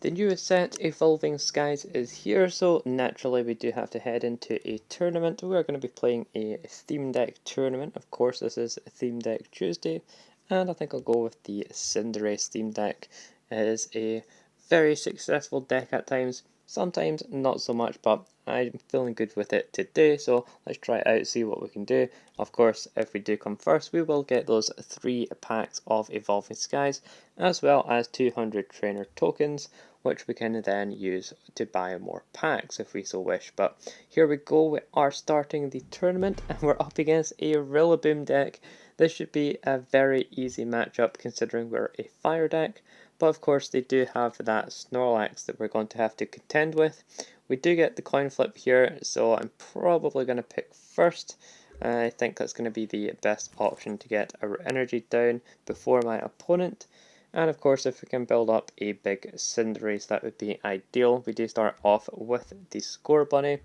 The newest set, Evolving Skies, is here, so naturally we do have to head into a tournament. We're going to be playing a theme deck tournament. Of course, this is Theme Deck Tuesday, and I think I'll go with the Cinderace theme deck. It is a very successful deck at times, sometimes not so much, but I'm feeling good with it today, so let's try it out, see what we can do. Of course, if we do come first, we will get those 3 packs of Evolving Skies, as well as 200 trainer tokens, which we can then use to buy more packs if we so wish. But here we go, we are starting the tournament and we're up against a Rillaboom deck. This should be a very easy matchup considering we're a fire deck, but of course they do have that Snorlax that we're going to have to contend with. We do get the coin flip here, so I'm probably going to pick first. I think that's going to be the best option to get our energy down before my opponent. And of course, if we can build up a big Cinderace, that would be ideal. We do start off with the Score Bunny,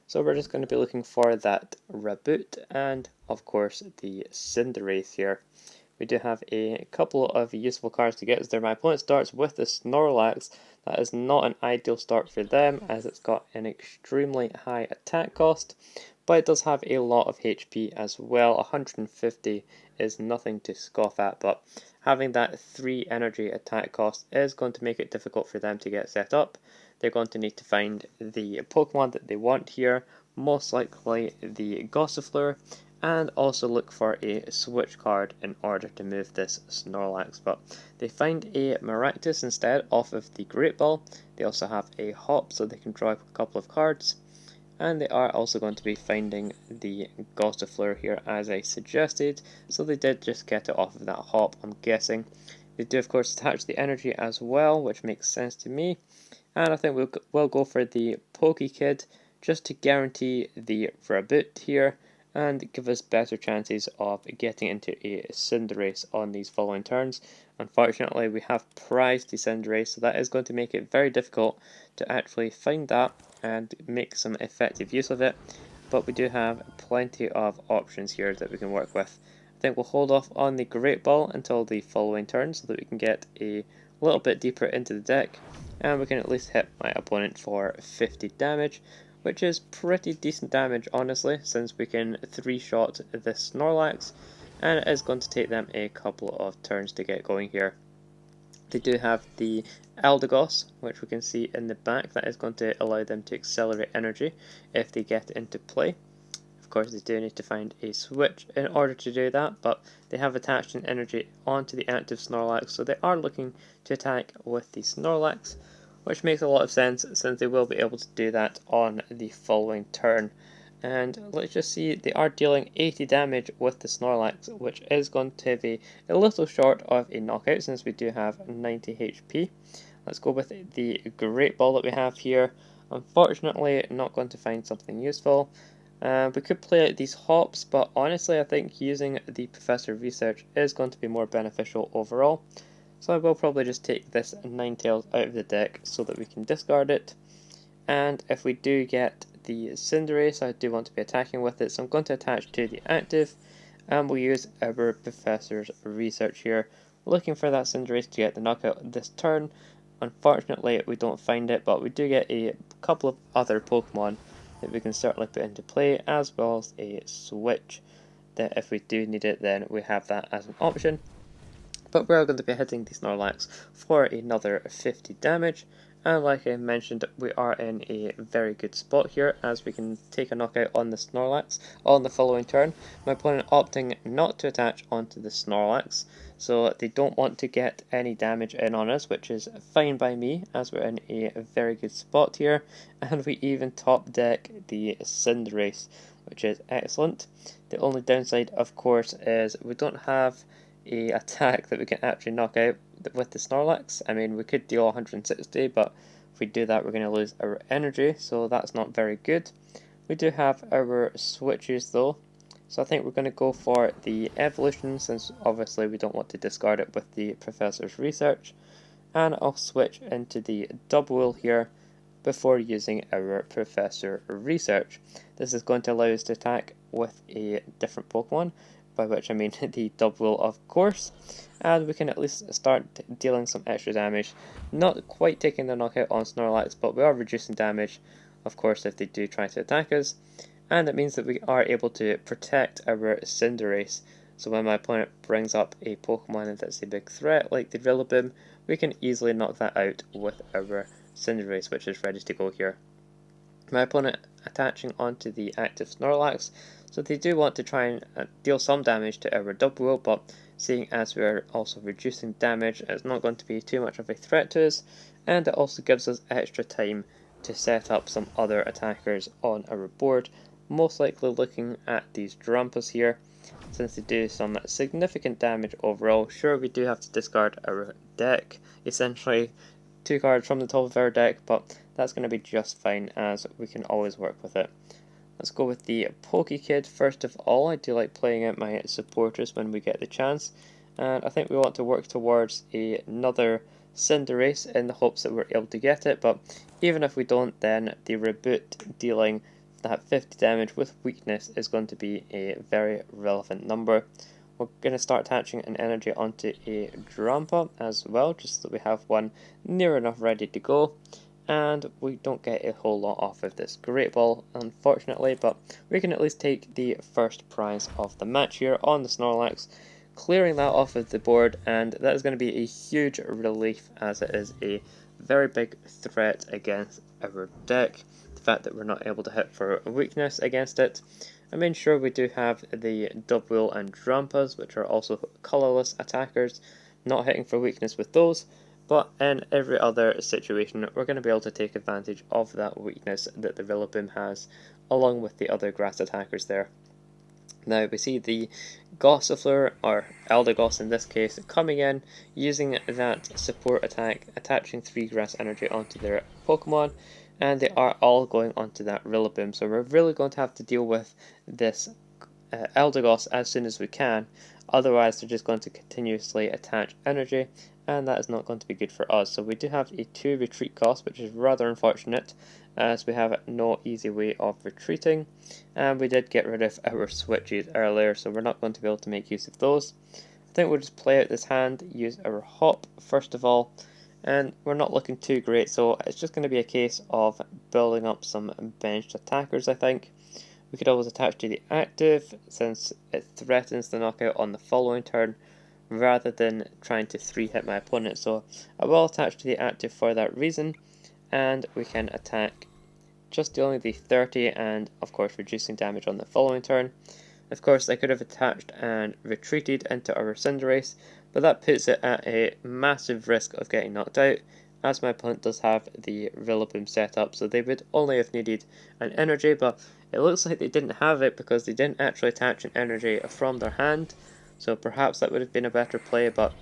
so we're just going to be looking for that Reboot and of course the Cinderace here. We do have a couple of useful cards to get there. My opponent starts with the Snorlax. That is not an ideal start for them as it's got an extremely high attack cost, but it does have a lot of HP as well. 150 is nothing to scoff at, but having that 3 energy attack cost is going to make it difficult for them to get set up. They're going to need to find the Pokemon that they want here, most likely the Gossifleur, and also look for a switch card in order to move this Snorlax. But they find a Maractus instead off of the Great Ball. They also have a Hop so they can draw a couple of cards. And they are also going to be finding the Gossifleur here as I suggested, so they did just get it off of that Hop, I'm guessing. They do of course attach the energy as well, which makes sense to me, and I think we'll go for the Pokekid just to guarantee the Reboot here and give us better chances of getting into a Cinderace on these following turns. Unfortunately, we have prized the Cinderace, so that is going to make it very difficult to actually find that and make some effective use of it, but we do have plenty of options here that we can work with. I think we'll hold off on the Great Ball until the following turn so that we can get a little bit deeper into the deck, and we can at least hit my opponent for 50 damage, which is pretty decent damage honestly, since we can 3-shot the Snorlax, and it is going to take them a couple of turns to get going here. They do have the Eldegoss, which we can see in the back. That is going to allow them to accelerate energy if they get into play. Of course, they do need to find a switch in order to do that, but they have attached an energy onto the active Snorlax, so they are looking to attack with the Snorlax, which makes a lot of sense since they will be able to do that on the following turn. And let's just see, they are dealing 80 damage with the Snorlax, which is going to be a little short of a knockout since we do have 90 HP. Let's go with the Great Ball that we have here. Unfortunately, not going to find something useful. We could play out these Hops, but honestly I think using the Professor Research is going to be more beneficial overall. So I will probably just take this Ninetales out of the deck so that we can discard it. And if we do get the Cinderace, I do want to be attacking with it, so I'm going to attach to the active, and we'll use our Professor's Research here, looking for that Cinderace to get the knockout this turn. Unfortunately, we don't find it, but we do get a couple of other Pokemon that we can certainly put into play, as well as a switch, that if we do need it, then we have that as an option. But we're going to be hitting the Snorlax for another 50 damage. And like I mentioned, we are in a very good spot here as we can take a knockout on the Snorlax on the following turn. My opponent opting not to attach onto the Snorlax, so they don't want to get any damage in on us, which is fine by me as we're in a very good spot here. And we even top deck the Cinderace, which is excellent. The only downside, of course, is we don't have a attack that we can actually knock out with the Snorlax. I mean, we could deal 160, but if we do that, we're going to lose our energy, so that's not very good. We do have our switches though, so I think we're going to go for the evolution, since obviously we don't want to discard it with the Professor's Research. And I'll switch into the double here before using our Professor Research. This is going to allow us to attack with a different Pokemon. by which I mean the double of course, and we can at least start dealing some extra damage. Not quite taking the knockout on Snorlax, but we are reducing damage, of course, if they do try to attack us, and it means that we are able to protect our Cinderace. So when my opponent brings up a Pokemon that's a big threat, like the Rillaboom, we can easily knock that out with our Cinderace, which is ready to go here. My opponent attaching onto the active Snorlax, so they do want to try and deal some damage to our double, but seeing as we are also reducing damage, it's not going to be too much of a threat to us, and it also gives us extra time to set up some other attackers on our board, most likely looking at these Drampas here, since they do some significant damage overall. Sure, we do have to discard our deck, essentially 2 cards from the top of our deck, but that's going to be just fine as we can always work with it. Let's go with the Pokekid first of all. I do like playing out my supporters when we get the chance, and I think we want to work towards another Cinderace in the hopes that we're able to get it, but even if we don't, then the reboot dealing that 50 damage with weakness is going to be a very relevant number. We're going to start attaching an energy onto a Drampa as well, just so that we have one near enough ready to go. And we don't get a whole lot off of this Great Ball, unfortunately, but we can at least take the first prize of the match here on the Snorlax, clearing that off of the board, and that is going to be a huge relief as it is a very big threat against our deck. The fact that we're not able to hit for weakness against it. I mean, sure, we do have the Dubwheel and Drampas, which are also colourless attackers, not hitting for weakness with those, but in every other situation, we're going to be able to take advantage of that weakness that the Rillaboom has, along with the other grass attackers there. Now we see the Gossifleur, or Eldegoss in this case, coming in, using that support attack, attaching 3 grass energy onto their Pokemon, and they are all going onto that Rillaboom, so we're really going to have to deal with this Eldegoss as soon as we can, otherwise they're just going to continuously attach energy, and that is not going to be good for us. So we do have a 2 retreat cost, which is rather unfortunate, as we have no easy way of retreating, and we did get rid of our switches earlier, so we're not going to be able to make use of those. I think we'll just play out this hand, use our hop first of all, and we're not looking too great, so it's just going to be a case of building up some benched attackers, I think. We could always attach to the active, since it threatens the knockout on the following turn, rather than trying to 3-hit my opponent, so I will attach to the active for that reason, and we can attack just dealing the 30 and of course reducing damage on the following turn. Of course I could have attached and retreated into our Cinderace, but that puts it at a massive risk of getting knocked out, as my opponent does have the Rillaboom set up, so they would only have needed an energy, but it looks like they didn't have it because they didn't actually attach an energy from their hand, so perhaps that would have been a better play, but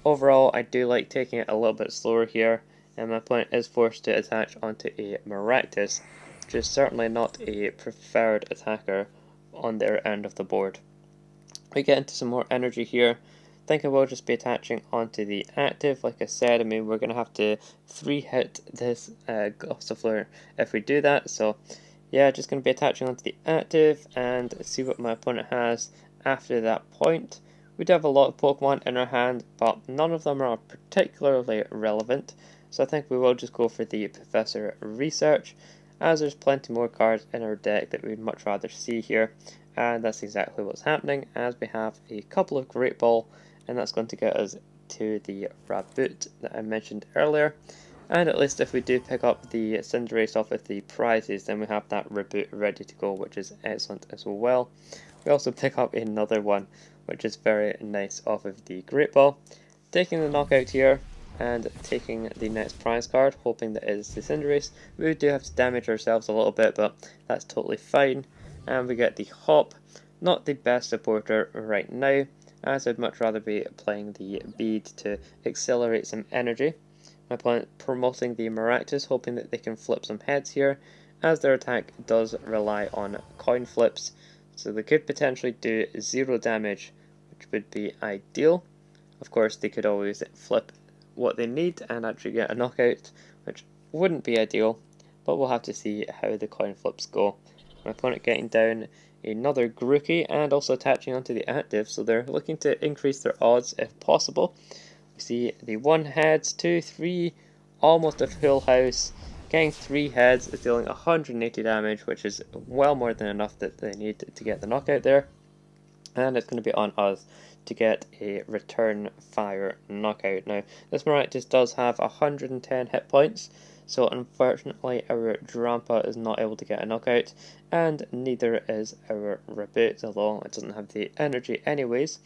overall I do like taking it a little bit slower here, and my opponent is forced to attach onto a Maractus, which is certainly not a preferred attacker on their end of the board. We get into some more energy here. I think I will just be attaching onto the active. Like I said, I mean, we're going to have to 3-hit this Gossifleur if we do that, so yeah, just going to be attaching onto the active and see what my opponent has after that point. We do have a lot of Pokemon in our hand, but none of them are particularly relevant, so I think we will just go for the Professor Research, as there's plenty more cards in our deck that we'd much rather see here, and that's exactly what's happening, as we have a couple of Great Ball, and that's going to get us to the Raboot that I mentioned earlier, and at least if we do pick up the Cinderace off of the prizes, then we have that Raboot ready to go, which is excellent as well. We also pick up another one, which is very nice off of the Great Ball. Taking the knockout here, and taking the next prize card, hoping that it is the Cinderace. We do have to damage ourselves a little bit, but that's totally fine. And we get the Hop, not the best supporter right now, as I'd much rather be playing the Bead to accelerate some energy. My opponent promoting the Maractus, hoping that they can flip some heads here, as their attack does rely on coin flips, so they could potentially do 0 damage, which would be ideal. Of course, they could always flip what they need and actually get a knockout, which wouldn't be ideal, but we'll have to see how the coin flips go. My opponent getting down another Grookey, and also attaching onto the active, so they're looking to increase their odds if possible. We see the 1 heads, 2, 3, almost a full house. Getting 3 heads is dealing 180 damage, which is well more than enough that they need to get the knockout there. And it's going to be on us to get a return fire knockout. Now, this Maractus does have 110 hit points, so unfortunately our Drampa is not able to get a knockout, and neither is our Reboot, although it doesn't have the energy anyways.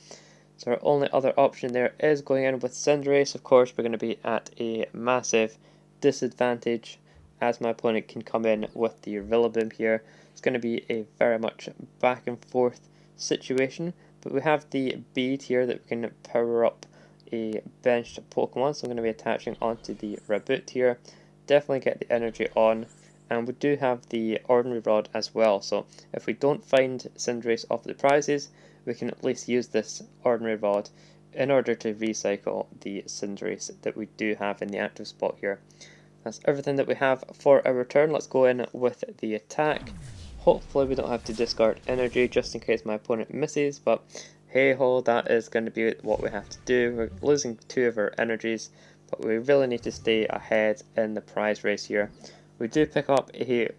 So our only other option there is going in with Cinderace. Of course, we're going to be at a massive disadvantage, as my opponent can come in with the Rillaboom here. It's going to be a very much back and forth situation, but we have the bead here that we can power up a benched Pokemon, so I'm going to be attaching onto the Reboot here. Definitely get the energy on, and we do have the Ordinary Rod as well, so if we don't find Cinderace off the prizes, we can at least use this Ordinary Rod in order to recycle the Cinderace that we do have in the active spot here. That's everything that we have for our turn. Let's go in with the attack. Hopefully we don't have to discard energy just in case my opponent misses, but hey ho, that is going to be what we have to do. We're losing 2 of our energies, but we really need to stay ahead in the prize race here. We do pick up a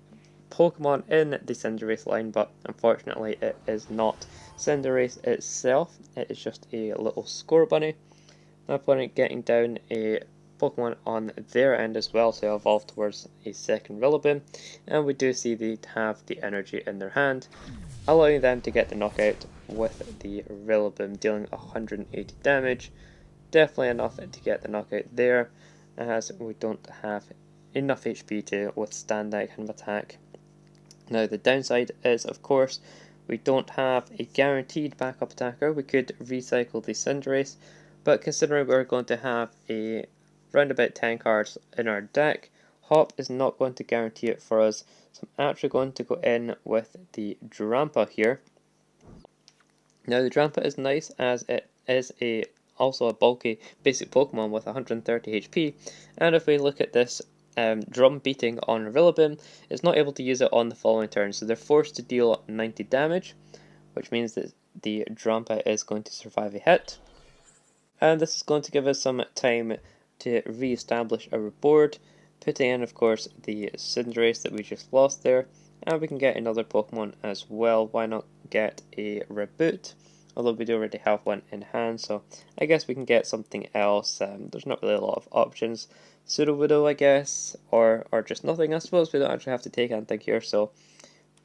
Pokemon in the Cinderace line, but unfortunately it is not Cinderace itself. It is just a little score bunny. My opponent getting down a Pokemon on their end as well, so evolve towards a second Rillaboom, and we do see they have the energy in their hand, allowing them to get the knockout with the Rillaboom, dealing 180 damage. Definitely enough to get the knockout there, as we don't have enough HP to withstand that kind of attack. Now the downside is, of course, we don't have a guaranteed backup attacker. We could recycle the Cinderace, but considering we're going to have a round about 10 cards in our deck, Hop is not going to guarantee it for us, so I'm actually going to go in with the Drampa here. Now the Drampa is nice as it is also a bulky basic Pokemon with 130 HP, and if we look at this drum beating on Rillaboom, it's not able to use it on the following turn, so they're forced to deal 90 damage, which means that the Drampa is going to survive a hit. And this is going to give us some time to re-establish our board, putting in, of course, the Cinderace that we just lost there, and we can get another Pokemon as well. Why not get a Reboot? Although we do already have one in hand, so I guess we can get something else. There's not really a lot of options. Sudowoodo, I guess, or just nothing. I suppose we don't actually have to take anything here, so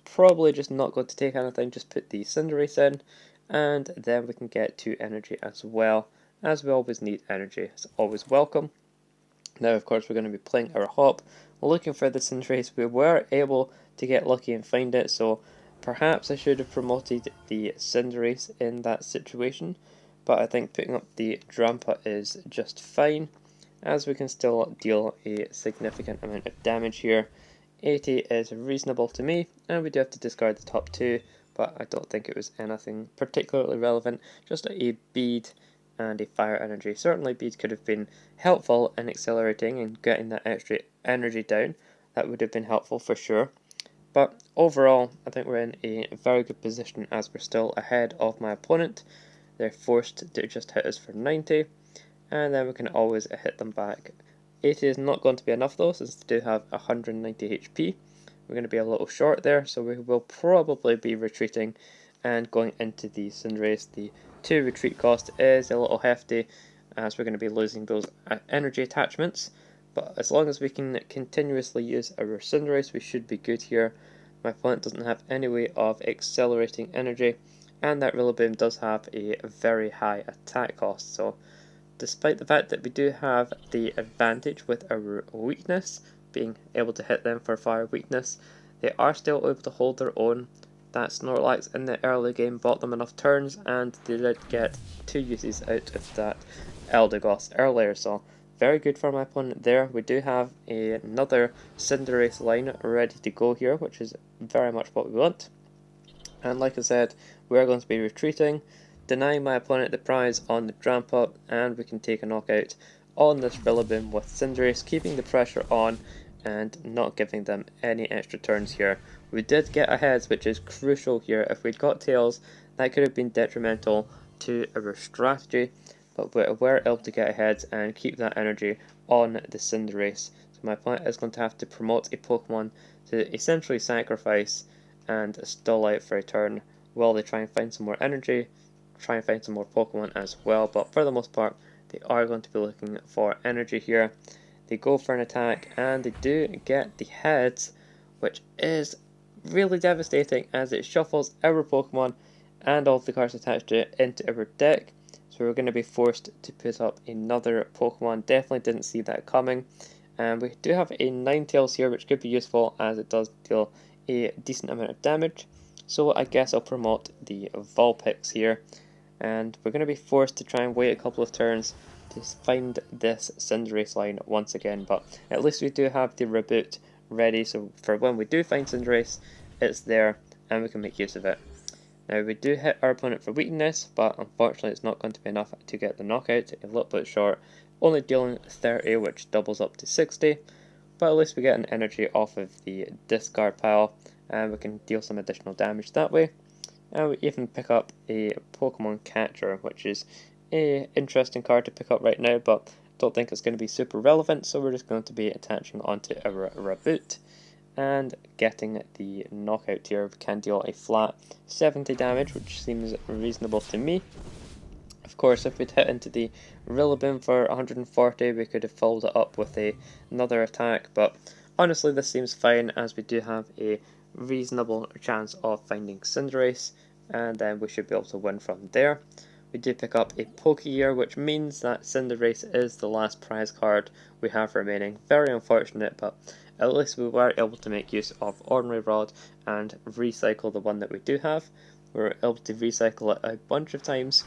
probably just not going to take anything. Just put the Cinderace in, and then we can get 2 energy as well, as we always need energy. It's always welcome. Now, of course, we're going to be playing our Hop, looking for the Cinderace. We were able to get lucky and find it, so perhaps I should have promoted the Cinderace in that situation, but I think putting up the Drampa is just fine, as we can still deal a significant amount of damage here. 80 is reasonable to me, and we do have to discard the top 2, but I don't think it was anything particularly relevant, just a bead and a fire energy. Certainly bead could have been helpful in accelerating and getting that extra energy down. That would have been helpful for sure. But overall, I think we're in a very good position as we're still ahead of my opponent. They're forced to just hit us for 90, and then we can always hit them back. 80 is not going to be enough though, since they do have 190 HP. We're going to be a little short there, so we will probably be retreating and going into the Cinderace. The 2 retreat cost is a little hefty, as we're going to be losing those energy attachments, but as long as we can continuously use our Cinderace, we should be good here. My opponent doesn't have any way of accelerating energy, and that Rillaboom does have a very high attack cost, so despite the fact that we do have the advantage with our weakness, being able to hit them for fire weakness, they are still able to hold their own. That Snorlax in the early game bought them enough turns, and they did get 2 uses out of that Eldegoss earlier, so very good for my opponent there. We do have another Cinderace line ready to go here, which is very much what we want. And like I said, we are going to be retreating, denying my opponent the prize on the Drampa, and we can take a knockout on this Rillaboom with Cinderace, keeping the pressure on and not giving them any extra turns here. We did get a heads, which is crucial here. If we'd got tails, that could have been detrimental to our strategy, but we're able to get a heads and keep that energy on the Cinderace. So my opponent is going to have to promote a Pokemon to essentially sacrifice and stall out for a turn while they try and find some more energy, try and find some more Pokemon as well, but for the most part they are going to be looking for energy here. They go for an attack and they do get the heads, which is really devastating as it shuffles our Pokemon and all of the cards attached to it into our deck. So we're going to be forced to put up another Pokemon. Definitely didn't see that coming. And we do have a Ninetales here, which could be useful as it does deal a decent amount of damage. So I guess I'll promote the Vulpix here. And we're going to be forced to try and wait a couple of turns to find this Cinderace line once again. But at least we do have the reboot ready, so for when we do find Cinderace, it's there and we can make use of it. Now we do hit our opponent for weakness, but unfortunately it's not going to be enough to get the knockout, a little bit short, only dealing 30, which doubles up to 60, but at least we get an energy off of the discard pile, and we can deal some additional damage that way. And we even pick up a Pokemon Catcher, which is an interesting card to pick up right now, but don't think it's going to be super relevant, so we're just going to be attaching onto our reboot and getting the knockout here. We can deal a flat 70 damage, which seems reasonable to me. Of course, if we'd hit into the Rillaboom for 140, we could have followed it up with another attack, but honestly this seems fine as we do have a reasonable chance of finding Cinderace, and then we should be able to win from there. We do pick up a Pokegear, which means that Cinderace is the last prize card we have remaining. Very unfortunate, but at least we were able to make use of Ordinary Rod and recycle the one that we do have. We were able to recycle it a bunch of times.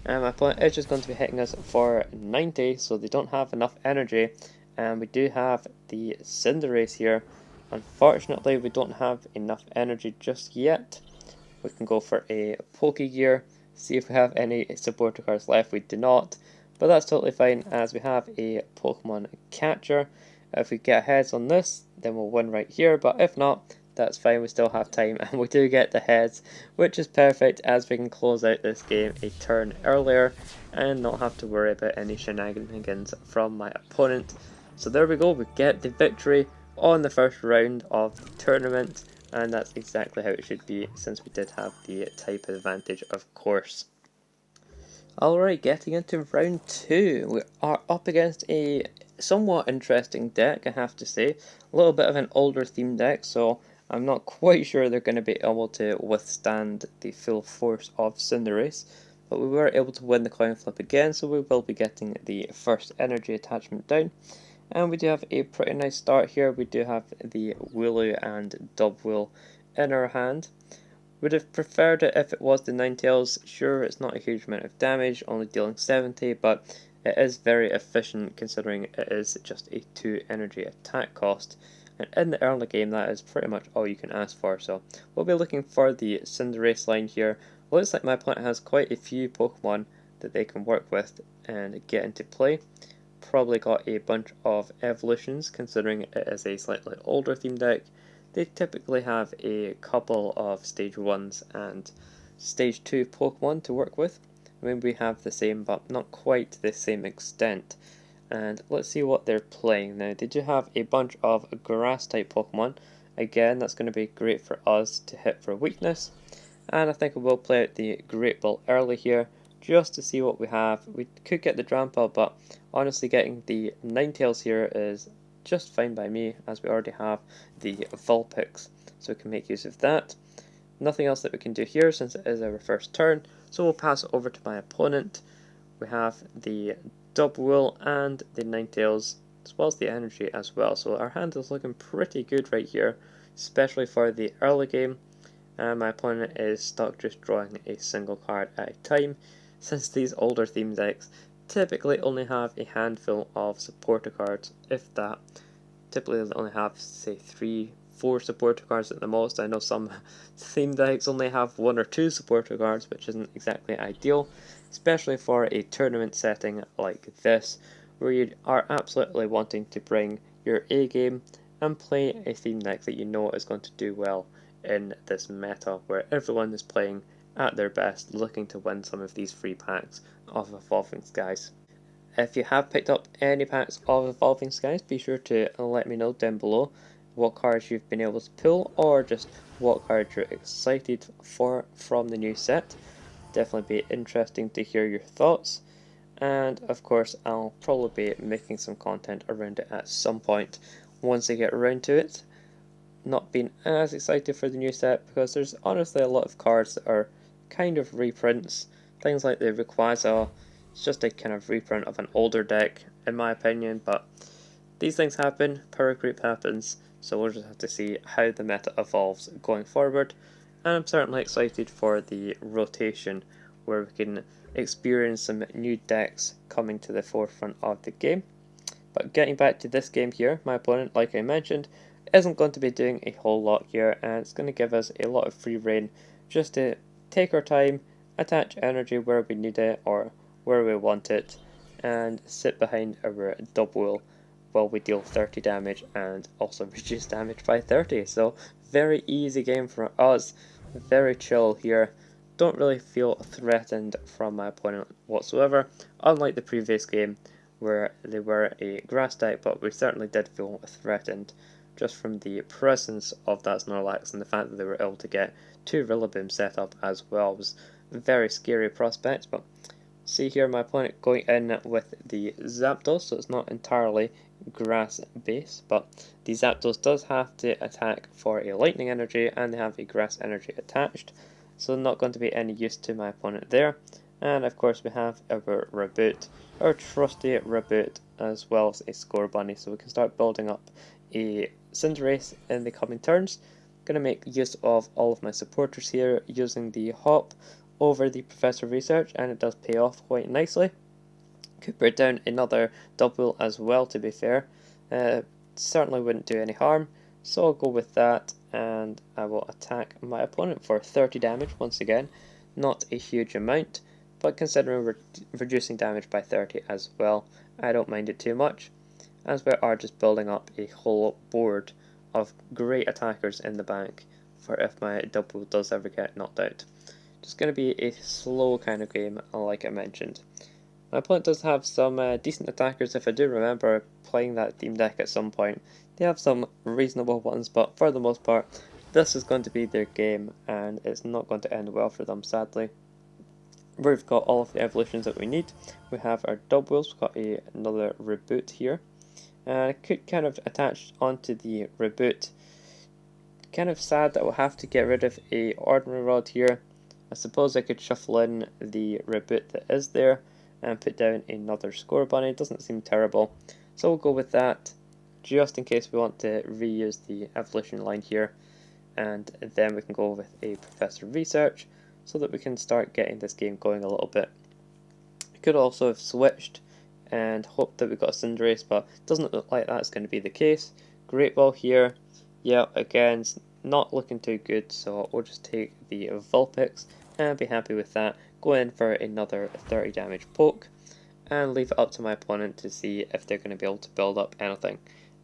And my opponent is just going to be hitting us for 90, so they don't have enough energy. And we do have the Cinderace here. Unfortunately, we don't have enough energy just yet. We can go for a Pokegear, see if we have any supporter cards left. We do not, but that's totally fine as we have a Pokemon Catcher. If we get heads on this, then we'll win right here, but if not, that's fine, we still have time, and we do get the heads, which is perfect as we can close out this game a turn earlier and not have to worry about any shenanigans from my opponent. So there we go, we get the victory on the first round of the tournament, and that's exactly how it should be since we did have the type advantage, of course. Alright, getting into round 2, we are up against a somewhat interesting deck, I have to say. A little bit of an older theme deck, so I'm not quite sure they're going to be able to withstand the full force of Cinderace. But we were able to win the coin flip again, so we will be getting the first energy attachment down. And we do have a pretty nice start here. We do have the Wooloo and Dubwool in our hand. Would have preferred it if it was the Ninetales. Sure, it's not a huge amount of damage, only dealing 70, but it is very efficient considering it is just a 2 energy attack cost. And in the early game, that is pretty much all you can ask for. So we'll be looking for the Cinderace line here. Looks like my opponent has quite a few Pokemon that they can work with and get into play. Probably got a bunch of evolutions considering it is a slightly older theme deck. They typically have a couple of stage 1s and stage 2 Pokemon to work with. I mean, we have the same, but not quite to the same extent. And let's see what they're playing. Now, they do have a bunch of grass type Pokemon. Again, that's going to be great for us to hit for weakness. And I think we will play out the Great Ball early here, just to see what we have. We could get the Drampa, but honestly getting the Ninetales here is just fine by me, as we already have the Vulpix, so we can make use of that. Nothing else that we can do here since it is our first turn, so we'll pass over to my opponent. We have the Dubwool and the Ninetales, as well as the energy as well, so our hand is looking pretty good right here, especially for the early game. And my opponent is stuck just drawing a single card at a time, since these older theme decks typically only have a handful of supporter cards, if that. Typically they only have, say, 3-4 supporter cards at the most. I know some theme decks only have 1 or 2 supporter cards, which isn't exactly ideal, especially for a tournament setting like this, where you are absolutely wanting to bring your A game and play a theme deck that you know is going to do well in this meta where everyone is playing at their best, looking to win some of these free packs of Evolving Skies. If you have picked up any packs of Evolving Skies, be sure to let me know down below what cards you've been able to pull, or just what cards you're excited for from the new set. Definitely be interesting to hear your thoughts. And of course, I'll probably be making some content around it at some point once I get around to it. Not been as excited for the new set because there's honestly a lot of cards that are kind of reprints. Things like the Rayquaza, it's just a kind of reprint of an older deck in my opinion, but these things happen, power creep happens, so we'll just have to see how the meta evolves going forward. And I'm certainly excited for the rotation where we can experience some new decks coming to the forefront of the game. But getting back to this game here, my opponent, like I mentioned, isn't going to be doing a whole lot here, and it's going to give us a lot of free reign just to take our time, attach energy where we need it or where we want it, and sit behind our double wheel while we deal 30 damage and also reduce damage by 30. So very easy game for us, very chill here. Don't really feel threatened from my opponent whatsoever, unlike the previous game where they were a grass deck, but we certainly did feel threatened just from the presence of that Snorlax, and the fact that they were able to get 2 Rillaboom set up as well was a very scary prospect. But see here, my opponent going in with the Zapdos, so it's not entirely grass base, but the Zapdos does have to attack for a lightning energy, and they have a grass energy attached, so not going to be any use to my opponent there. And of course we have our Reboot, our trusty Reboot, as well as a Score Bunny, so we can start building up a Cinderace in the coming turns. Going to make use of all of my supporters here using the Hop over the Professor Research, and it does pay off quite nicely. Could put down another double as well, to be fair. Certainly wouldn't do any harm, so I'll go with that, and I will attack my opponent for 30 damage once again. Not a huge amount, but considering we're reducing damage by 30 as well, I don't mind it too much, as we are just building up a whole board of great attackers in the bank for if my double does ever get knocked out. Just going to be a slow kind of game, like I mentioned. My opponent does have some decent attackers. If I do remember playing that theme deck at some point, they have some reasonable ones, but for the most part, this is going to be their game, and it's not going to end well for them, sadly. We've got all of the evolutions that we need. We have our doubles, we've got another Reboot here, and I could kind of attach onto the Reboot. Kind of sad that we'll have to get rid of a Ordinary Rod here. I suppose I could shuffle in the Reboot that is there and put down another Score Bunny. It doesn't seem terrible, so we'll go with that just in case we want to reuse the evolution line here, and then we can go with a Professor Research so that we can start getting this game going a little bit. I could also have switched and hoped that we got a Cinderace, but it doesn't look like that's going to be the case. Great Ball here, yeah, again, it's not looking too good, so we'll just take the Vulpix and be happy with that. Go in for another 30 damage poke, and leave it up to my opponent to see if they're going to be able to build up anything,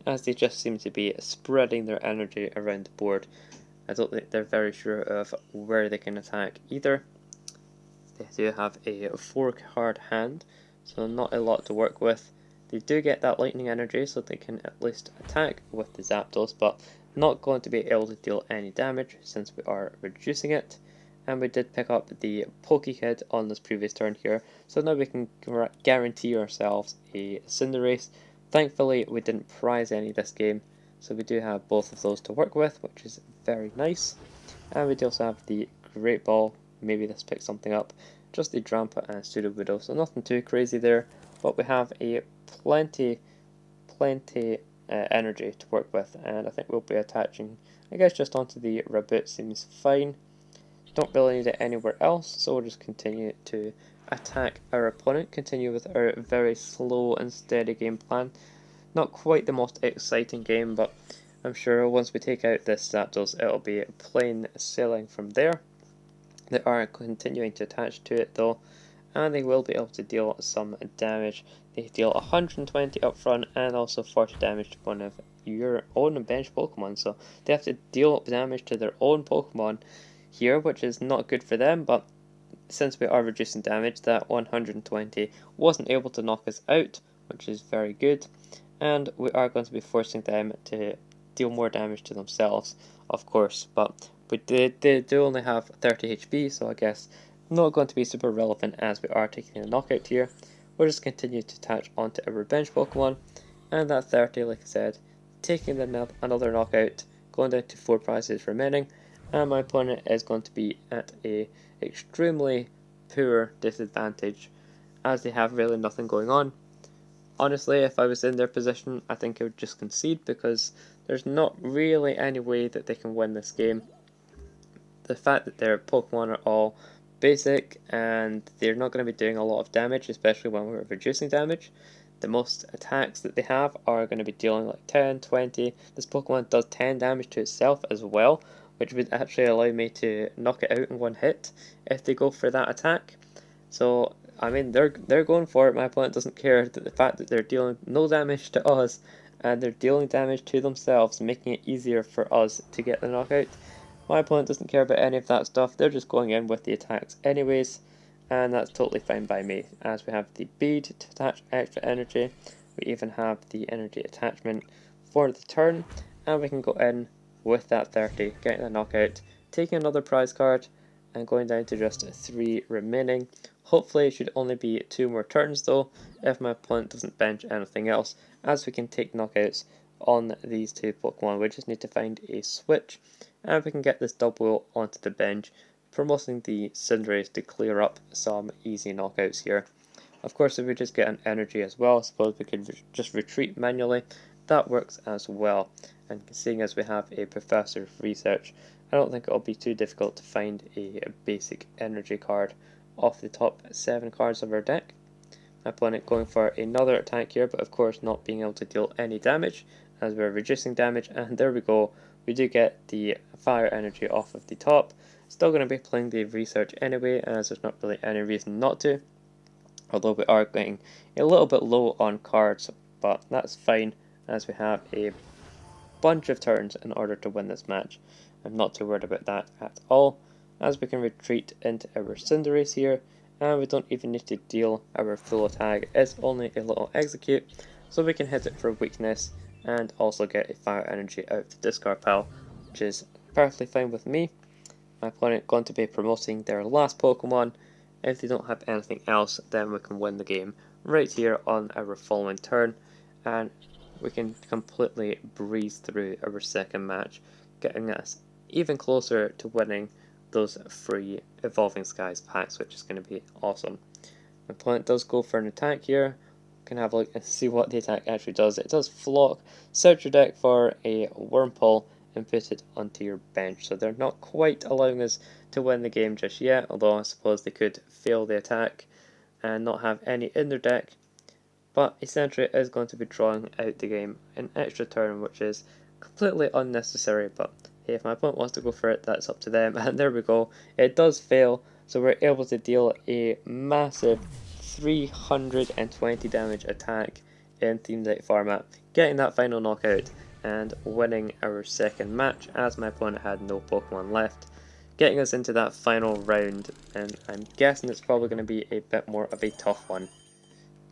as they just seem to be spreading their energy around the board. I don't think they're very sure of where they can attack either. They do have a 4-card hand, so not a lot to work with. They do get that lightning energy, so they can at least attack with the Zapdos, but not going to be able to deal any damage since we are reducing it. And we did pick up the Pokekid on this previous turn here, so now we can guarantee ourselves a Cinderace. Thankfully we didn't prize any this game, so we do have both of those to work with, which is very nice. And we do also have the Great Ball, maybe this picks something up, just the Drampa and Sudowoodo, so nothing too crazy there, but we have a plenty energy to work with, and I think we'll be attaching, I guess, just onto the Reboot seems fine. Don't really need it anywhere else, so we'll just continue to attack our opponent, continue with our very slow and steady game plan. Not quite the most exciting game, but I'm sure once we take out this Zapdos, it'll be plain sailing from there. They are continuing to attach to it though, and they will be able to deal some damage they deal 120 up front and also 40 damage to one of your own bench Pokemon. So they have to deal damage to their own Pokemon here, which is not good for them, but since we are reducing damage, that 120 wasn't able to knock us out, which is very good, and we are going to be forcing them to deal more damage to themselves, of course, but they do only have 30 HP, so I guess not going to be super relevant as we are taking a knockout here. We'll just continue to attach onto our bench Pokemon, and that 30, like I said, taking another knockout, going down to 4 prizes remaining, and my opponent is going to be at a extremely poor disadvantage as they have really nothing going on. Honestly, if I was in their position, I think I would just concede because there's not really any way that they can win this game. The fact that their Pokemon are all basic and they're not going to be doing a lot of damage, especially when we're reducing damage. The most attacks that they have are going to be dealing like 10, 20. This Pokemon does 10 damage to itself as well, which would actually allow me to knock it out in one hit if they go for that attack. So, I mean, they're going for it. My opponent doesn't care that the fact that they're dealing no damage to us and they're dealing damage to themselves, making it easier for us to get the knockout. My opponent doesn't care about any of that stuff. They're just going in with the attacks anyways, and that's totally fine by me, as we have the bead to attach extra energy. We even have the energy attachment for the turn, and we can go in with that 30, getting the knockout, taking another prize card, and going down to just 3 remaining. Hopefully it should only be 2 more turns though, if my opponent doesn't bench anything else, as we can take knockouts on these 2 Pokemon. We just need to find a switch, and we can get this double onto the bench, promoting the Cinderace to clear up some easy knockouts here. Of course, if we just get an energy as well, I suppose we could just retreat manually. That works as well. And seeing as we have a Professor of Research, I don't think it'll be too difficult to find a basic energy card off the top 7 cards of our deck. My opponent going for another attack here, but of course not being able to deal any damage as we're reducing damage, and there we go. We do get the fire energy off of the top. Still going to be playing the research anyway, as there's not really any reason not to. Although we are getting a little bit low on cards, but that's fine as we have a bunch of turns in order to win this match. I'm not too worried about that at all, as we can retreat into our Cinderace here, and we don't even need to deal our full attack. It's only a little execute, so we can hit it for weakness and also get a fire energy out of the discard pile, which is perfectly fine with me. My opponent going to be promoting their last Pokemon. If they don't have anything else, then we can win the game right here on our following turn, and we can completely breeze through our second match, getting us even closer to winning those free Evolving Skies packs, which is going to be awesome. My opponent does go for an attack here. We can have a look and see what the attack actually does. It does flock, search your deck for a Wurmple, and put it onto your bench. So they're not quite allowing us to win the game just yet, although I suppose they could fail the attack and not have any in their deck. But essentially it is going to be drawing out the game an extra turn, which is completely unnecessary, but hey, if my opponent wants to go for it, that's up to them. And there we go, it does fail, so we're able to deal a massive 320 damage attack in Theme Deck format, getting that final knockout and winning our second match as my opponent had no Pokemon left, getting us into that final round, and I'm guessing it's probably going to be a bit more of a tough one.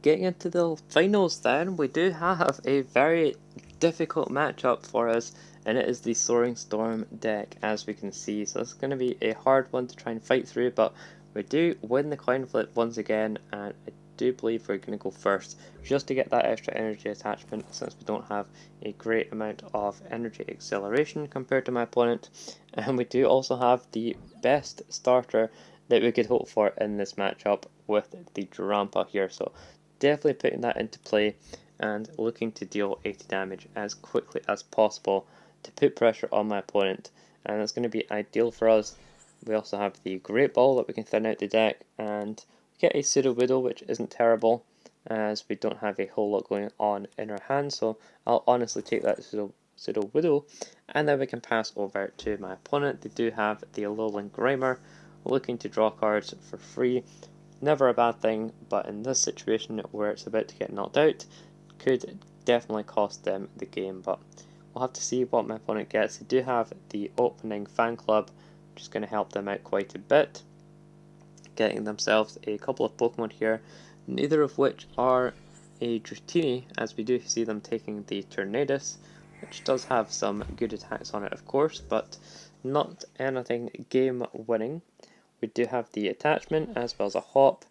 Getting into the finals then, we do have a very difficult matchup for us, and it is the Soaring Storm deck, as we can see. So it's going to be a hard one to try and fight through, but we do win the coin flip once again, and I do believe we're going to go first, just to get that extra energy attachment, since we don't have a great amount of energy acceleration compared to my opponent. And we do also have the best starter that we could hope for in this matchup with the Drampa here, so definitely putting that into play and looking to deal 80 damage as quickly as possible to put pressure on my opponent, and that's going to be ideal for us. We also have the Great Ball that we can thin out the deck, and get a Sudowoodo, which isn't terrible as we don't have a whole lot going on in our hand, so I'll honestly take that Sudowoodo, and then we can pass over to my opponent. They do have the Alolan Grimer, looking to draw cards for free. never a bad thing, but in this situation where it's about to get knocked out, could definitely cost them the game. But we'll have to see what my opponent gets. They do have the opening fan club, which is going to help them out quite a bit, getting themselves a couple of Pokemon here, neither of which are a Dratini, as we do see them taking the Tornadus, which does have some good attacks on it of course, but not anything game winning. We do have the attachment as well as a hop,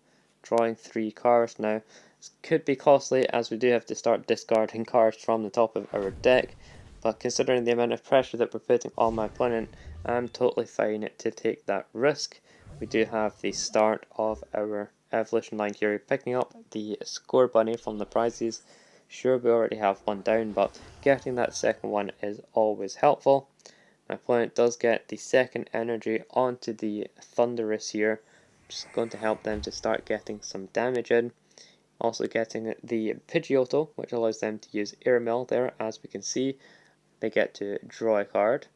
drawing 3 cards. Now this could be costly as we do have to start discarding cards from the top of our deck, but considering the amount of pressure that we're putting on my opponent, I'm totally fine to take that risk. We do have the start of our evolution line here, picking up the score bunny from the prizes. Sure, we already have one down, but getting that second one is always helpful. My opponent does get the second energy onto the Cinderace here, which is going to help them to start getting some damage in. Also getting the Pidgeotto, which allows them to use Airmail there, as we can see. They get to draw a card.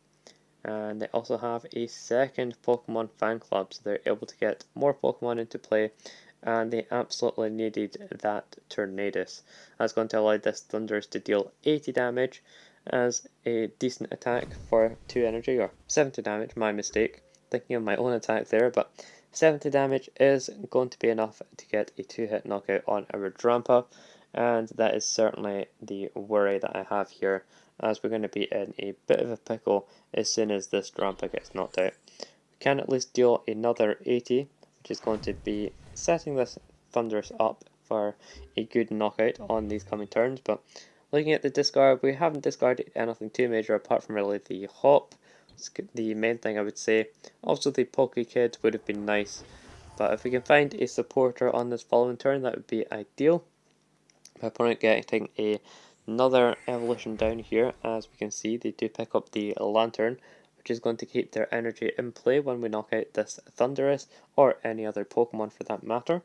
And they also have a second Pokemon fan club, so they're able to get more Pokemon into play, and they absolutely needed that Tornadus. That's going to allow this Thundurus to deal 80 damage as a decent attack for 2 energy, or 70 damage, my mistake, thinking of my own attack there, but 70 damage is going to be enough to get a 2-hit knockout on our Drampa, and that is certainly the worry that I have here, as we're going to be in a bit of a pickle as soon as this Drampa gets knocked out. We can at least deal another 80, which is going to be setting this Thundurus up for a good knockout on these coming turns. But looking at the discard, we haven't discarded anything too major apart from really the hop. It's the main thing I would say. Also the Poke Kid would have been nice, but if we can find a supporter on this following turn, that would be ideal. My opponent getting another evolution down here. As we can see, they do pick up the Lantern, which is going to keep their energy in play when we knock out this Thundurus, or any other Pokemon for that matter.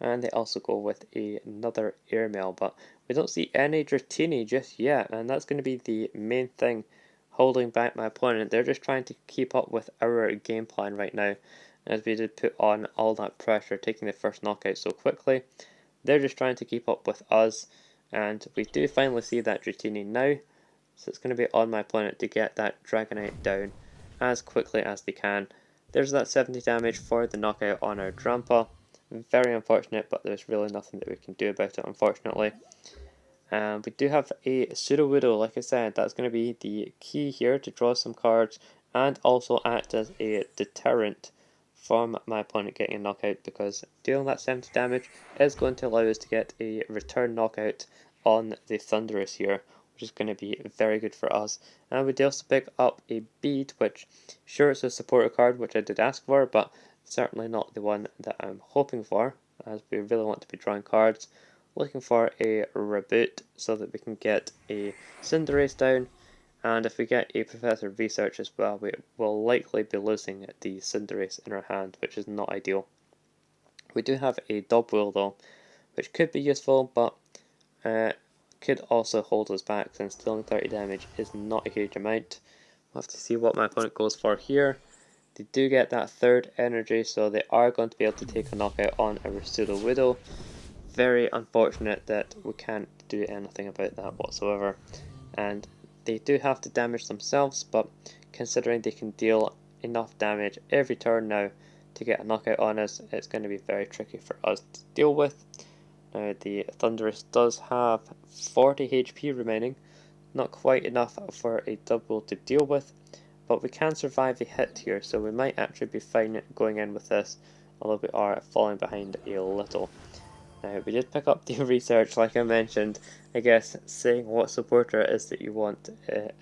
And they also go with another Airmail, but we don't see any Dratini just yet, and that's going to be the main thing holding back my opponent. They're just trying to keep up with our game plan right now, as we did put on all that pressure, taking the first knockout so quickly. They're just trying to keep up with us, and we do finally see that Dratini now, so it's going to be on my opponent to get that Dragonite down as quickly as they can. There's that 70 damage for the knockout on our Drampa. Very unfortunate, but there's really nothing that we can do about it, unfortunately. And we do have a Sudowoodo, like I said, that's going to be the key here to draw some cards and also act as a deterrent from my opponent getting a knockout, because dealing that 70 damage is going to allow us to get a return knockout on the Thundurus here, which is going to be very good for us. And we do also pick up a bead, which sure, it's a supporter card, which I did ask for, but certainly not the one that I'm hoping for, as we really want to be drawing cards. Looking for a reboot so that we can get a Cinderace down, and if we get a Professor Research as well, we will likely be losing the Cinderace in our hand, which is not ideal. We do have a Dubwheel though, which could be useful, but could also hold us back, since dealing 30 damage is not a huge amount. We'll have to see what my opponent goes for here. They do get that third energy, so they are going to be able to take a knockout on our Sudowoodo. Very unfortunate that we can't do anything about that whatsoever, and they do have to damage themselves, but considering they can deal enough damage every turn now to get a knockout on us, it's going to be very tricky for us to deal with. Now the Thundurus does have 40 HP remaining, not quite enough for a double to deal with, but we can survive a hit here, so we might actually be fine going in with this, although we are falling behind a little. Now, we did pick up the research, like I mentioned. I guess saying what supporter it is that you want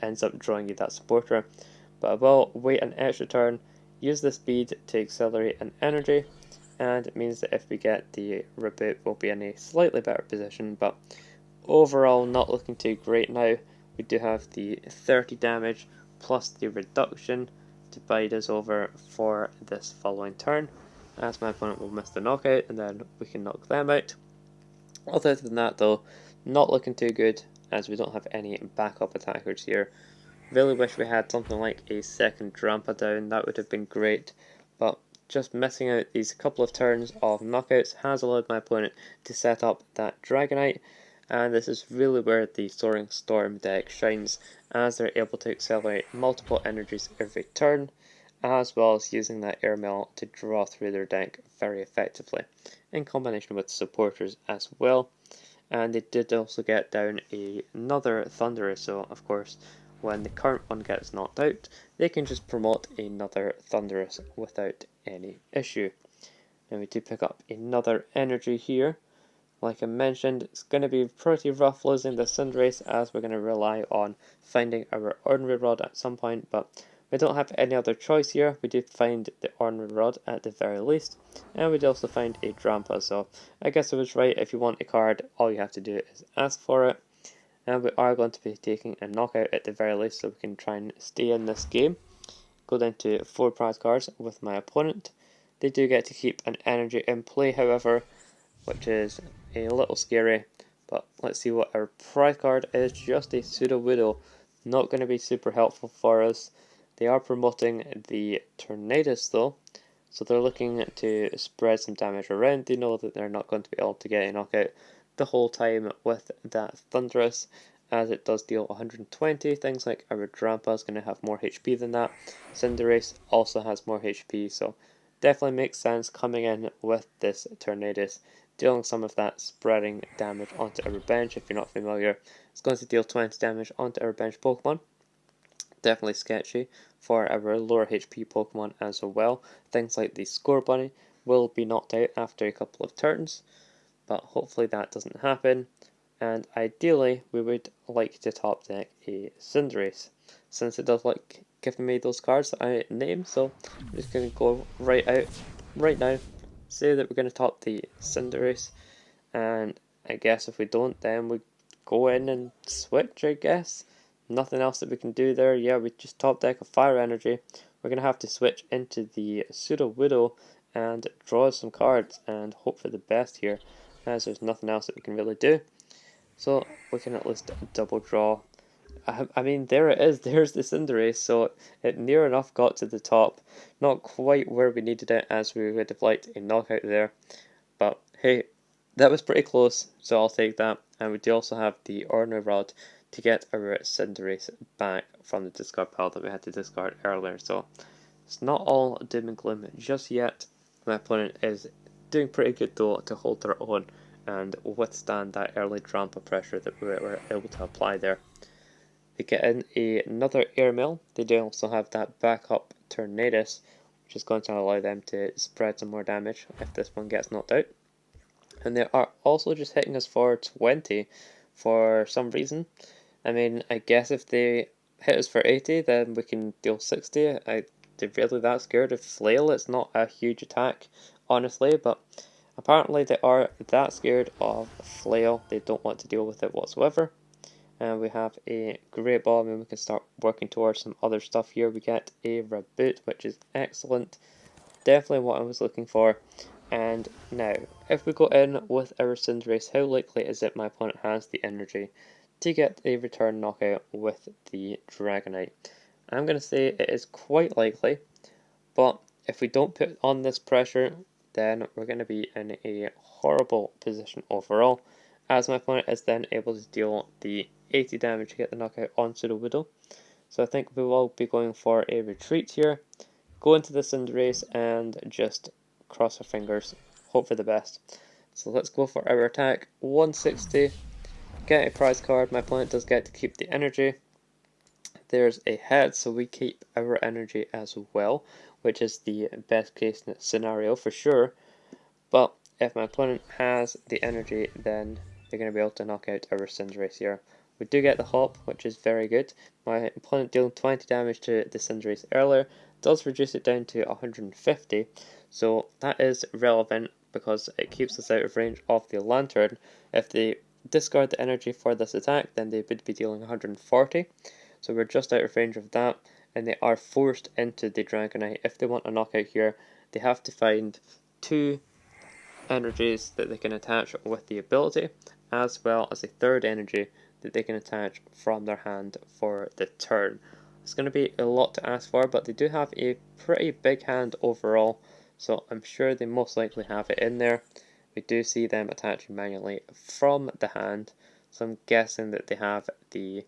ends up drawing you that supporter. But I will wait an extra turn, use the speed to accelerate an energy, and it means that if we get the reboot, we'll be in a slightly better position. But overall, not looking too great now. We do have the 30 damage plus the reduction to bide us over for this following turn, as my opponent will miss the knockout, and then we can knock them out. Other than that though, not looking too good, as we don't have any backup attackers here. Really wish we had something like a second Drampa down, that would have been great, but just missing out these couple of turns of knockouts has allowed my opponent to set up that Dragonite, and this is really where the Soaring Storm deck shines, as they're able to accelerate multiple energies every turn, as well as using that Airmail to draw through their deck very effectively, in combination with supporters as well. And they did also get down another Cinderace, so of course when the current one gets knocked out, they can just promote another Cinderace without any issue. And we do pick up another energy here. Like I mentioned, it's going to be pretty rough losing the Cinderace, as we're going to rely on finding our Ordinary Rod at some point, but we don't have any other choice here. We do find the Ordinary Rod at the very least, and we do also find a Drampa, so I guess I was right. If you want a card, all you have to do is ask for it. And we are going to be taking a knockout at the very least, so we can try and stay in this game. Go down to 4 prize cards with my opponent. They do get to keep an energy in play, however, which is a little scary. But let's see what our prize card is. Just a Pseudo-Widow. Not going to be super helpful for us. They are promoting the Tornadus though, so they're looking to spread some damage around. They know that they're not going to be able to get a knockout the whole time with that Thunderous, as it does deal 120. Things like our Drampa is going to have more HP than that. Cinderace also has more HP, so definitely makes sense coming in with this Tornadus, dealing some of that spreading damage onto our bench. If you're not familiar, it's going to deal 20 damage onto our bench Pokemon. Definitely sketchy for our lower HP Pokemon as well. Things like the Score Bunny will be knocked out after a couple of turns, but hopefully that doesn't happen. And ideally, we would like to top deck a Cinderace, since it does like giving me those cards that I named. So I'm just going to go right now, say that we're going to top the Cinderace, and I guess if we don't, then we go in and switch, I guess. Nothing else that we can do there. Yeah, we just top deck a Fire Energy. We're going to have to switch into the Pseudo-Widow and draw some cards and hope for the best here, as there's nothing else that we can really do. So we can at least double draw. I mean, there it is. There's the Cinderace. So it near enough got to the top. Not quite where we needed it, as we would have liked a knockout there. But hey, that was pretty close, so I'll take that. And we do also have the Ordinary Rod to get our Cinderace back from the discard pile that we had to discard earlier. So it's not all doom and gloom just yet. My opponent is doing pretty good though to hold their own and withstand that early Drampa pressure that we were able to apply there. They get in another Airmail. They do also have that backup Tornadus, which is going to allow them to spread some more damage if this one gets knocked out. And they are also just hitting us for 20 for some reason. I mean, I guess if they hit us for 80, then we can deal 60. They're really that scared of Flail. It's not a huge attack, honestly, but apparently they are that scared of Flail. They don't want to deal with it whatsoever. And we have a Great Ball, and we can start working towards some other stuff here. We get a Reboot, which is excellent. Definitely what I was looking for. And now, if we go in with our Cinderace, how likely is it my opponent has the energy to get a return knockout with the Dragonite? I'm going to say it is quite likely, but if we don't put on this pressure, then we're going to be in a horrible position overall, as my opponent is then able to deal the 80 damage to get the knockout onto the Widow. So I think we will be going for a retreat here, go into the Cinderace and just cross our fingers, hope for the best. So let's go for our attack, 160, get a prize card. My opponent does get to keep the energy. There's a head, so we keep our energy as well, which is the best case scenario for sure. But if my opponent has the energy, then they're going to be able to knock out our Cinderace here. We do get the hop, which is very good. My opponent dealing 20 damage to the Cinderace earlier does reduce it down to 150, so that is relevant because it keeps us out of range of the Lantern. If they discard the energy for this attack, then they would be dealing 140, so we're just out of range of that, and they are forced into the Dragonite. If they want a knockout here, they have to find 2 energies that they can attach with the ability, as well as a third energy that they can attach from their hand for the turn. It's going to be a lot to ask for, but they do have a pretty big hand overall, so I'm sure they most likely have it in there. We do see them attaching manually from the hand, so I'm guessing that they have the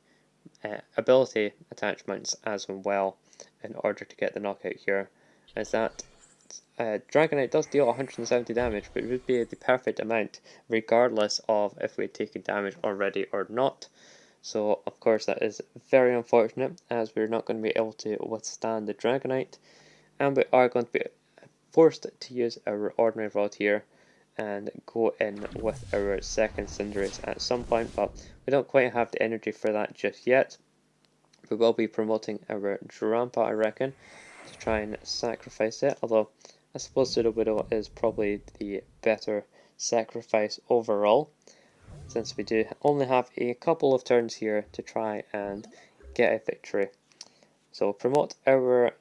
ability attachments as well in order to get the knockout here, as that Dragonite does deal 170 damage, but it would be the perfect amount regardless of if we had taken damage already or not. So of course that is very unfortunate, as we're not going to be able to withstand the Dragonite, and we are going to be forced to use our ordinary rod here and go in with our second Cinderace at some point, but we don't quite have the energy for that just yet. We will be promoting our Drampa, I reckon, to try and sacrifice it, although I suppose Widow is probably the better sacrifice overall, since we do only have a couple of turns here to try and get a victory. So promote our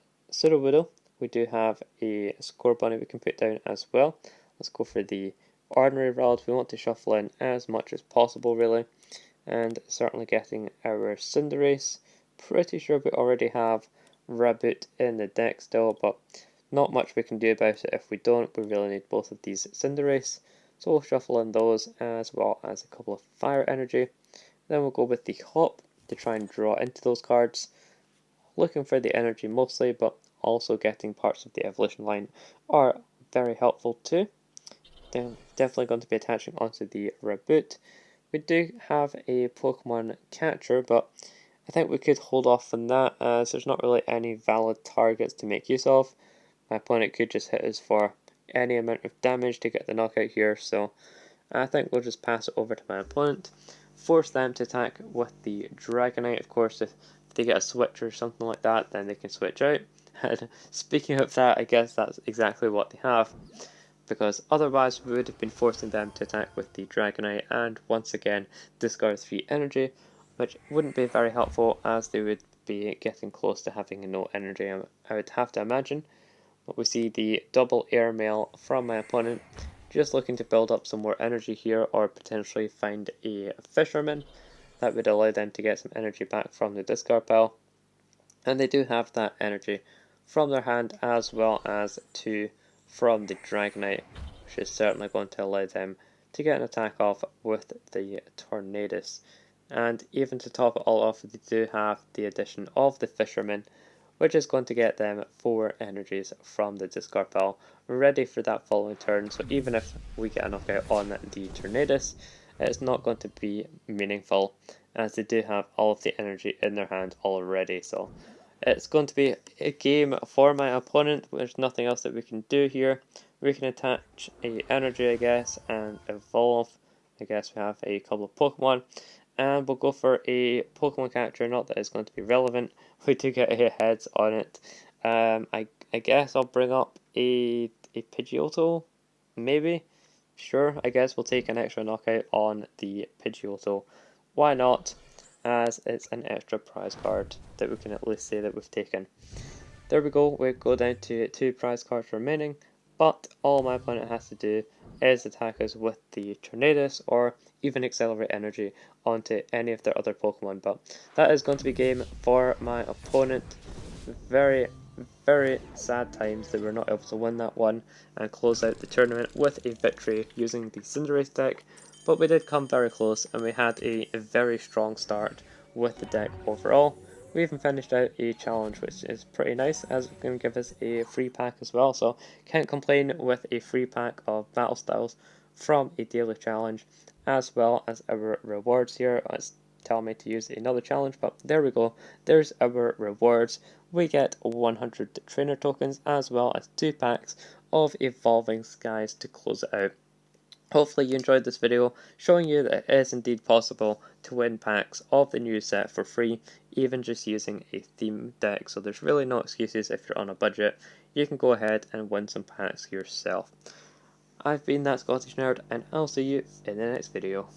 Widow. We do have a score bunny we can put down as well. Let's go for the ordinary rod. We want to shuffle in as much as possible, really, and certainly getting our Cinderace. Pretty sure we already have Raboot in the deck still, but not much we can do about it if we don't. We really need both of these Cinderace, so we'll shuffle in those as well as a couple of Fire Energy. Then we'll go with the Hop to try and draw into those cards, looking for the energy mostly, but also getting parts of the evolution line are very helpful too. Definitely going to be attaching onto the Raboot. We do have a Pokemon catcher, but I think we could hold off on that, as there's not really any valid targets to make use of. My opponent could just hit us for any amount of damage to get the knockout here, so I think we'll just pass it over to my opponent, force them to attack with the Dragonite. Of course, if they get a switch or something like that, then they can switch out. And speaking of that, I guess that's exactly what they have, because otherwise we would have been forcing them to attack with the Dragonite and once again discard 3 energy, which wouldn't be very helpful, as they would be getting close to having no energy, I would have to imagine. But we see the double airmail from my opponent, just looking to build up some more energy here, or potentially find a fisherman that would allow them to get some energy back from the discard pile. And they do have that energy from their hand as well as 2 from the Dragonite, which is certainly going to allow them to get an attack off with the Tornadus. And even to top it all off, they do have the addition of the Fisherman, which is going to get them 4 energies from the discard pile, ready for that following turn. So even if we get a knockout on the Tornadus, it's not going to be meaningful, as they do have all of the energy in their hand already. So it's going to be a game for my opponent. There's nothing else that we can do here. We can attach a energy, I guess, and evolve. I guess we have a couple of Pokemon, and we'll go for a Pokemon catcher. Not that it's going to be relevant. We do get a heads on it. I guess I'll bring up a Pidgeotto, maybe. Sure, I guess we'll take an extra knockout on the Pidgeotto. Why not? As it's an extra prize card that we can at least say that we've taken. There we go, we go down to 2 prize cards remaining, but all my opponent has to do is attack us with the Tornadus or even accelerate energy onto any of their other Pokemon. But that is going to be game for my opponent. Very, very sad times that we're not able to win that one and close out the tournament with a victory using the Cinderace deck. But we did come very close, and we had a very strong start with the deck overall. We even finished out a challenge, which is pretty nice, as it's going to give us a free pack as well. So can't complain with a free pack of battle styles from a daily challenge, as well as our rewards here. It's telling me to use another challenge, but there we go. There's our rewards. We get 100 trainer tokens, as well as 2 packs of Evolving Skies to close it out. Hopefully you enjoyed this video, showing you that it is indeed possible to win packs of the new set for free, even just using a theme deck. So there's really no excuses if you're on a budget. You can go ahead and win some packs yourself. I've been That Scottish Nerd, and I'll see you in the next video.